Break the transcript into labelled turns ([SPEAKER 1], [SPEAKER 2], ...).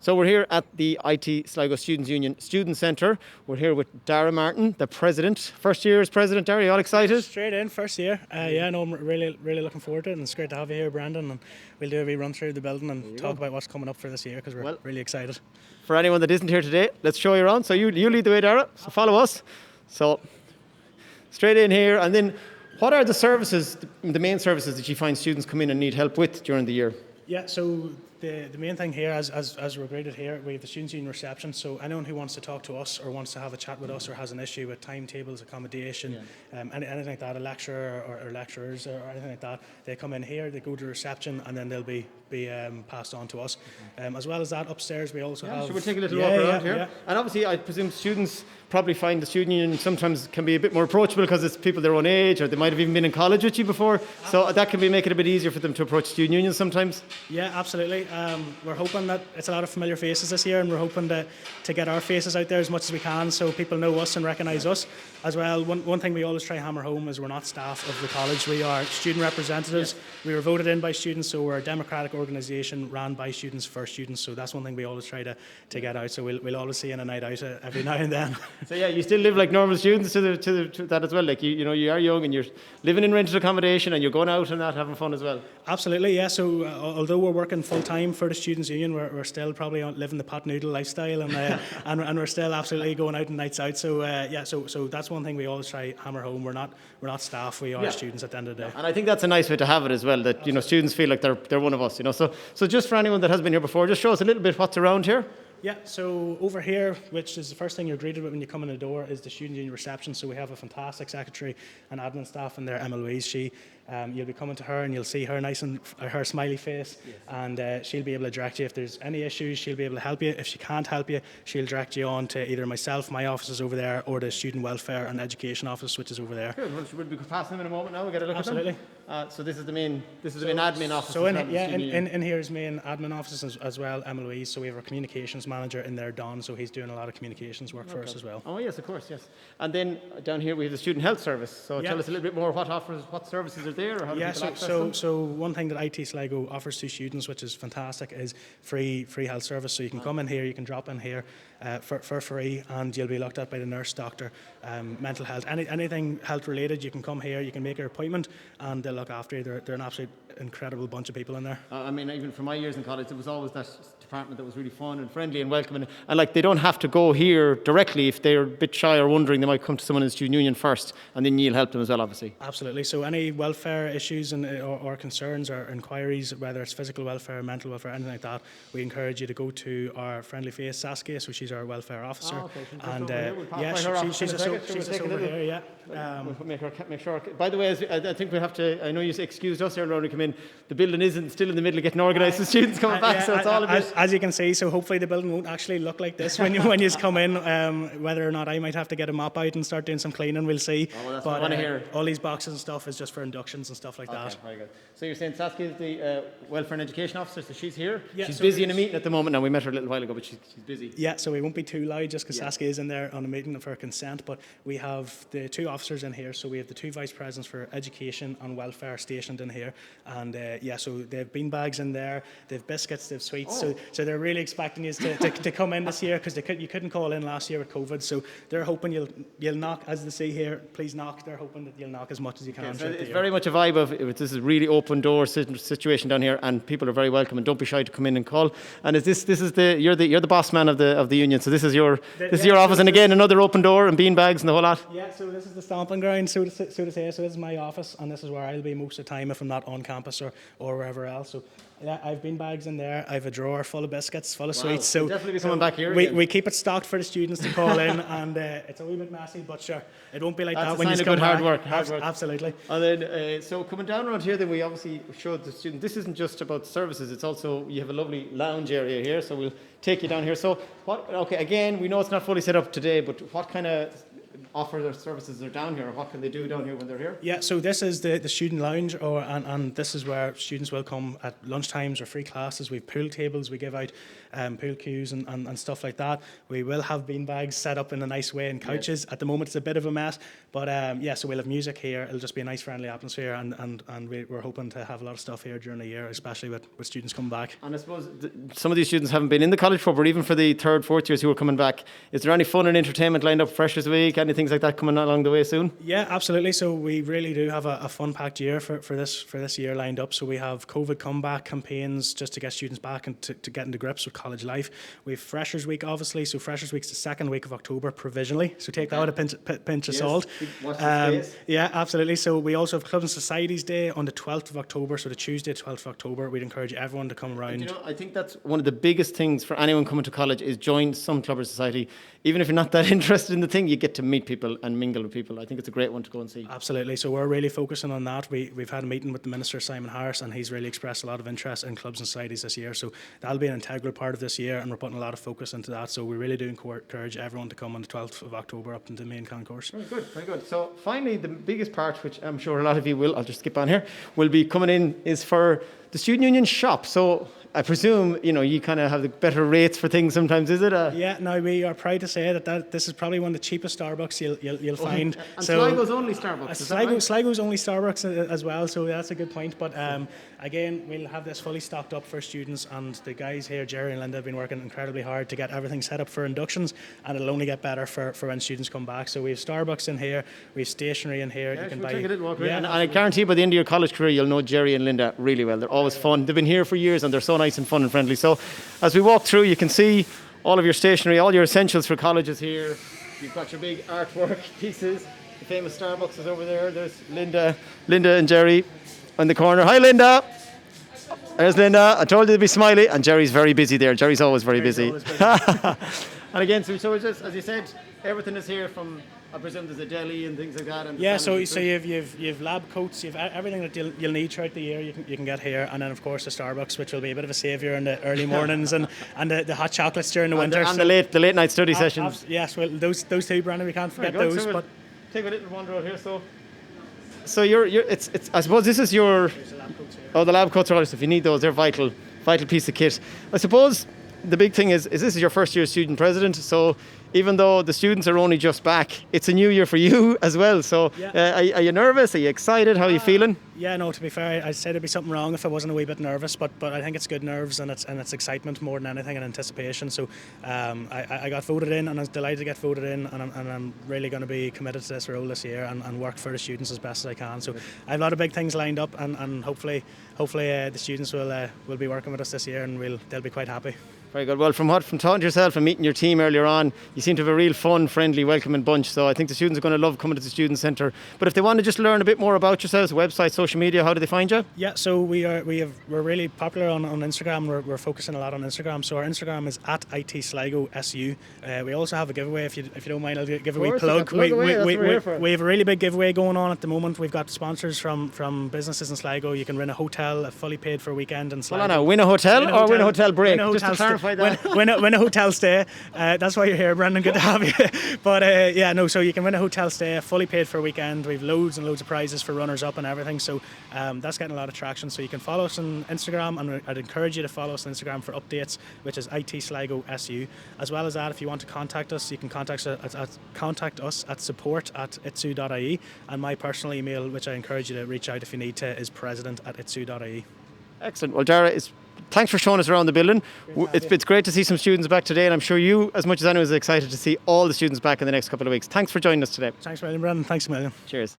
[SPEAKER 1] So we're here at the IT Sligo Students' Union Student Centre. We're here with Daire Martin, the president. First year as president, Daire, you all excited?
[SPEAKER 2] Straight in, first year. I'm really looking forward to it, and it's great to have you here, Brandon. And we'll do a wee run through the building and talk about what's coming up for this year because we're really excited.
[SPEAKER 1] For anyone that isn't here today, let's show you around. So you lead the way, Daire. So follow us. So straight in here, and then what are the services, the main services that you find students come in and need help with during the year?
[SPEAKER 2] Yeah, so the main thing here, as we're greeted here, we have the Students' Union reception. So anyone who wants to talk to us or wants to have a chat with us or has an issue with timetables, accommodation, anything like that, a lecturer or lecturers or anything like that, they come in here, they go to the reception, and then they'll be passed on to us. As well as that, upstairs we also have...
[SPEAKER 1] So we'll take a little walk around here. Yeah. And obviously, I presume students probably find the Student Union sometimes can be a bit more approachable because it's people their own age, or they might have even been in college with you before. So that can make it a bit easier for them to approach Student Union sometimes.
[SPEAKER 2] Yeah, absolutely. We're hoping that it's a lot of familiar faces this year, and we're hoping to get our faces out there as much as we can so people know us and recognise us. As well, one thing we always try to hammer home is we're not staff of the college. We are student representatives. We were voted in by students, so we're a democratic organisation ran by students for students. So that's one thing we always try to get out. So we'll always see in a night out every now and then.
[SPEAKER 1] So yeah, you still live like normal students to that as well. Like you are young and you're living in rented accommodation and you're going out and that having fun as well.
[SPEAKER 2] Absolutely, yeah. So although we're working full time for the Students' Union, we're still probably living the pot noodle lifestyle, and and we're still absolutely going out and nights out. So so that's one thing we always try to hammer home. We're not staff. We are students at the end of the day.
[SPEAKER 1] And I think that's a nice way to have it as well. That students feel like they're one of us. So just for anyone that has been here before, just show us a little bit what's around here.
[SPEAKER 2] Yeah, so over here, which is the first thing you're greeted with when you come in the door, is the Student Union reception. So we have a fantastic secretary and admin staff in there, Emma Louise. You'll be coming to her and you'll see her nice and her smiley face, and she'll be able to direct you if there's any issues. She'll be able to help you. If she can't help you, she'll direct you on to either myself, my office is over there, or the Student Welfare and Education office, which is over there.
[SPEAKER 1] Good. Well, we'll be passing them in a moment now. We'll get a look
[SPEAKER 2] Absolutely.
[SPEAKER 1] at them. So this is the main admin office.
[SPEAKER 2] So in here is main admin office as well, Emma Louise. So we have our communications manager in there, Don. So he's doing a lot of communications work for us as well.
[SPEAKER 1] Oh yes, of course, yes. And then down here we have the Student Health Service. So tell us a little bit more what services are there, or how do people access them?
[SPEAKER 2] So one thing that IT Sligo offers to students, which is fantastic, is free health service. So you can come in here, you can drop in here for free, and you'll be looked at by the nurse, doctor, mental health, anything health related. You can come here, you can make your appointment, and they'll look after you. They're an absolute incredible bunch of people in there.
[SPEAKER 1] I mean, even from my years in college, there was always that department that was really fun and friendly and welcoming. And like, they don't have to go here directly. If they're a bit shy or wondering, they might come to someone in the Student Union first, and then you'll help them as well, obviously.
[SPEAKER 2] Absolutely. So any welfare issues or concerns or inquiries, whether it's physical welfare, mental welfare, anything like that, we encourage you to go to our friendly face, Saskia. So she's our welfare officer. And she's over here. Yeah.
[SPEAKER 1] We'll make sure. By the way, I think we have to. I know you excused us earlier on to come in. The building isn't still in the middle of getting organised. The students coming back, so it's all a bit.
[SPEAKER 2] As you can see, so hopefully the building won't actually look like this when you come in. Whether or not I might have to get a mop out and start doing some cleaning, we'll see.
[SPEAKER 1] Oh, well, that's what I want to hear.
[SPEAKER 2] All these boxes and stuff is just for inductions and stuff like that.
[SPEAKER 1] Very good. So you're saying Saskia is the Welfare and Education Officer, so she's here.
[SPEAKER 2] Yeah,
[SPEAKER 1] she's busy in a meeting at the moment now. We met her a little while ago, but she's busy.
[SPEAKER 2] Yeah, so we won't be too loud just because Saskia is in there on a meeting for consent. But we have the two officers in here, so we have the two vice presidents for education and welfare stationed in here, and so they have bean bags in there, they have biscuits, they have sweets. So they're really expecting you to come in this year because you couldn't call in last year with COVID. So they're hoping you'll knock, as they say here, please knock. They're hoping that you'll knock as much as you can.
[SPEAKER 1] Okay, so it's very much a vibe of this is really open door situation down here, and people are very welcome, and don't be shy to come in and call. And you're the boss man of the union, so this is your office, and again another open door and bean bags and the whole lot.
[SPEAKER 2] Yeah, so this is the stomping ground, so to say. So this is my office, and this is where I'll be most of the time if I'm not on campus or wherever else. So yeah, I've bean bags in there. I have a drawer full of biscuits, full of sweets. So
[SPEAKER 1] we'll definitely be coming back here.
[SPEAKER 2] We keep it stocked for the students to call in, and it's a wee bit messy, but sure, it won't be like that when you come back.
[SPEAKER 1] Hard work.
[SPEAKER 2] Absolutely.
[SPEAKER 1] And then, so coming down around here, then we obviously showed the student. This isn't just about services. It's also you have a lovely lounge area here. So we'll take you down here. So again, we know it's not fully set up today, but what kind of offer their services are down here? What can they do down here when they're here?
[SPEAKER 2] Yeah, so this is the student lounge, and this is where students will come at lunchtimes or free classes. We have pool tables, we give out pool cues and stuff like that. We will have beanbags set up in a nice way and couches. At the moment, it's a bit of a mess, but so we'll have music here. It'll just be a nice, friendly atmosphere, and we're hoping to have a lot of stuff here during the year, especially with students coming back.
[SPEAKER 1] And I suppose some of these students haven't been in the college for, but even for the third, fourth years who are coming back, is there any fun and entertainment lined up for Freshers Week? Any things like that coming along the way soon?
[SPEAKER 2] Yeah, absolutely. So we really do have a fun-packed year for this year lined up. So we have COVID comeback campaigns just to get students back and to get into grips with college life. We have Freshers Week, obviously. So Freshers Week's the second week of October provisionally. So take that with a pinch of salt. Yeah, absolutely. So we also have Clubs and Societies Day on the 12th of October. So the Tuesday, 12th of October, we'd encourage everyone to come around.
[SPEAKER 1] I think that's one of the biggest things for anyone coming to college is join some club or society. Even if you're not that interested in the thing, you get to meet people and mingle with people. I think it's a great one to go and see.
[SPEAKER 2] Absolutely. So we're really focusing on that. We've had a meeting with the Minister, Simon Harris, and he's really expressed a lot of interest in clubs and societies this year. So that'll be an integral part of this year, and we're putting a lot of focus into that. So we really do encourage everyone to come on the 12th of October up into the main concourse.
[SPEAKER 1] Very good, very good. So finally, the biggest part, which I'm sure a lot of you will, I'll just skip on here, will be coming in is for the Student Union shop. So I presume, you kind of have the better rates for things sometimes, is it?
[SPEAKER 2] Yeah, now we are proud to say that this is probably one of the cheapest Starbucks you'll find.
[SPEAKER 1] And Sligo's only Starbucks,
[SPEAKER 2] Sligo's only Starbucks as well, so that's a good point. But again, we'll have this fully stocked up for students, and the guys here, Jerry and Linda, have been working incredibly hard to get everything set up for inductions, and it'll only get better for when students come back. So we have Starbucks in here, we have stationery in here.
[SPEAKER 1] Yeah,
[SPEAKER 2] you can
[SPEAKER 1] buy.
[SPEAKER 2] Take a little walk around.
[SPEAKER 1] And I guarantee by the end of your college career, you'll know Jerry and Linda really well. They're always fun. They've been here for years, and they're so nice and fun and friendly. So as we walk through, you can see all of your stationery, all your essentials for college is here. You've got your big artwork pieces. The famous Starbucks is over there. There's Linda and Jerry in the corner. Hi, Linda. There's Linda. I told you to be smiley. And Jerry's very busy there. Jerry's always very busy. And again, so it's just, as you said, everything is here from, I presume there's a deli and things like that. And
[SPEAKER 2] yeah, so you've lab coats, you've everything that you'll need throughout the year. You can get here, and then of course the Starbucks, which will be a bit of a saviour in the early mornings, and the hot chocolates during the winter.
[SPEAKER 1] And the late night study sessions.
[SPEAKER 2] Yes, well those two, Brandon, we can't forget those.
[SPEAKER 1] So
[SPEAKER 2] but
[SPEAKER 1] take a little wander out here. So it's I suppose this is your. The lab coats are all stuff. You need those. They're vital piece of kit. I suppose the big thing is this is your first year student president. So even though the students are only just back, it's a new year for you as well. So are you nervous? Are you excited? How are you feeling?
[SPEAKER 2] Yeah, no, to be fair, I'd say there'd be something wrong if I wasn't a wee bit nervous, but I think it's good nerves and it's excitement more than anything and anticipation. So I got voted in, and I was delighted to get voted in, and I'm really going to be committed to this role this year and work for the students as best as I can. So I have a lot of big things lined up, and hopefully the students will be working with us this year, and they'll be quite happy.
[SPEAKER 1] Very good. Well, from talking to yourself and meeting your team earlier on, you seem to have a real fun, friendly, welcoming bunch. So I think the students are going to love coming to the Student Centre. But if they want to just learn a bit more about yourselves, website, social media, how do they find you? Yeah,
[SPEAKER 2] so we're really popular on Instagram. We're focusing a lot on Instagram. So our Instagram is @ITSligoSU. We also have a giveaway. If you don't mind, I'll give a wee plug. We have a really big giveaway going on at the moment. We've got sponsors from businesses in Sligo. You can win a hotel, a fully paid for weekend in Sligo.
[SPEAKER 1] Well, no, win a hotel or win a hotel break? Just to clarify that.
[SPEAKER 2] Win a hotel stay. That's why you're here, Brendan. Good to have you. But so you can win a hotel stay, fully paid for a weekend. We've loads and loads of prizes for runners up and everything. So that's getting a lot of traction. So you can follow us on Instagram, and I'd encourage you to follow us on Instagram for updates, which is ITSligoSU. As well as that, if you want to contact us, you can contact us at support@itsu.ie, and my personal email, which I encourage you to reach out if you need to, is president@itsu.ie.
[SPEAKER 1] Excellent. Well, Daire, thanks for showing us around the building. It's great to see some students back today, and I'm sure you, as much as anyone, is excited to see all the students back in the next couple of weeks. Thanks for joining us today.
[SPEAKER 2] Thanks a million, Brendan. Thanks a million.
[SPEAKER 1] Cheers.